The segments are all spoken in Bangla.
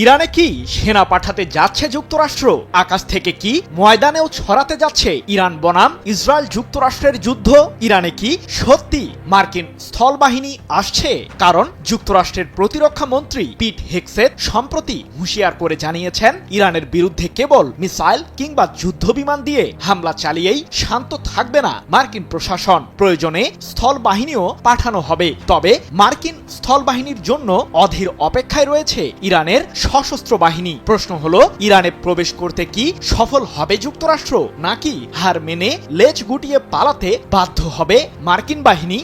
ইরানে কি সেনা পাঠাতে যাচ্ছে যুক্তরাষ্ট্র? আকাশ থেকে কি ময়দানেও ছড়াতে যাচ্ছে ইরান বনাম ইসরায়েল যুক্তরাষ্ট্রের যুদ্ধ? ইরানে কি সত্যি মার্কিন স্থলবাহিনী আসছে? কারণ যুক্তরাষ্ট্রের প্রতিরক্ষা মন্ত্রী পিট হেগসেথ সম্প্রতি হুঁশিয়ার করে জানিয়েছেন, ইরানের বিরুদ্ধে কেবল মিসাইল কিংবা যুদ্ধবিমান দিয়ে হামলা চালিয়েই শান্ত থাকবে না মার্কিন প্রশাসন। প্রয়োজনে স্থলবাহিনীও পাঠানো হবে। তবে মার্কিন স্থলবাহিনীর জন্য অধীর অপেক্ষায় রয়েছে ইরানের সশস্ত্র বাহিনী। প্রশ্ন হলো, ইরানে প্রবেশ করতে কি সফল হবে যুক্তরাষ্ট্র, নাকি হার মেনে লেজ গুটিয়ে পালাতে বাধ্য হবে মার্কিন বাহিনী?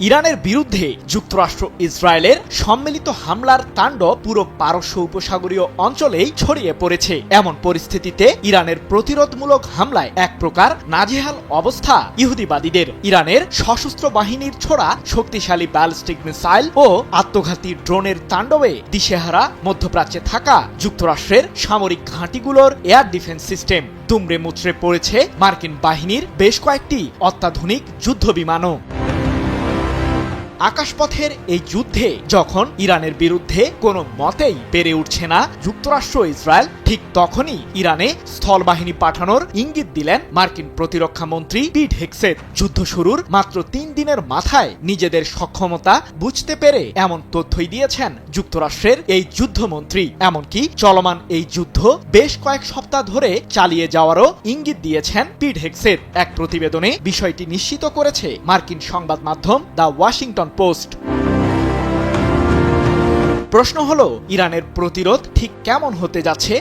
ইরানের বিরুদ্ধে যুক্তরাষ্ট্র ইসরায়েলের সম্মিলিত হামলার তাণ্ডব পুরো পারস্য উপসাগরীয় অঞ্চলেই ছড়িয়ে পড়েছে। এমন পরিস্থিতিতে ইরানের প্রতিরোধমূলক হামলায় এক প্রকার নাজেহাল অবস্থা ইহুদিবাদীদের। ইরানের সশস্ত্র বাহিনীর ছোড়া শক্তিশালী ব্যালিস্টিক মিসাইল ও আত্মঘাতী ড্রোনের তাণ্ডবে দিশেহারা মধ্যপ্রাচ্যে থাকা যুক্তরাষ্ট্রের সামরিক ঘাঁটিগুলোর এয়ার ডিফেন্স সিস্টেম। দুমড়ে মুচড়ে পড়েছে মার্কিন বাহিনীর বেশ কয়েকটি অত্যাধুনিক যুদ্ধবিমানও। আকাশপথের এই যুদ্ধে যখন ইরানের বিরুদ্ধে কোনো মতেই পেরে উঠছে না যুক্তরাষ্ট্র ইসরায়েল, ঠিক তখনই ইরানে স্থলবাহিনী পাঠানোর ইঙ্গিত দিলেন মার্কিন প্রতিরক্ষা মন্ত্রী পিট হেগসেথ। যুদ্ধ শুরুর মাত্র 3 দিনের মাথায় নিজেদের সক্ষমতা বুঝতে পেরে এমন তথ্যই দিয়েছেন যুক্তরাষ্ট্রের এই যুদ্ধমন্ত্রী। এমনকি চলমান এই যুদ্ধ বেশ কয়েক সপ্তাহ ধরে চালিয়ে যাওয়ারও ইঙ্গিত দিয়েছেন পিট হেগসেথ। এক প্রতিবেদনে বিষয়টি নিশ্চিত করেছে মার্কিন সংবাদ মাধ্যম দ্য ওয়াশিংটন পোস্ট। প্রশ্ন হলো, ইরানের প্রতিরোধ ঠিক কেমন হতে যাচ্ছে?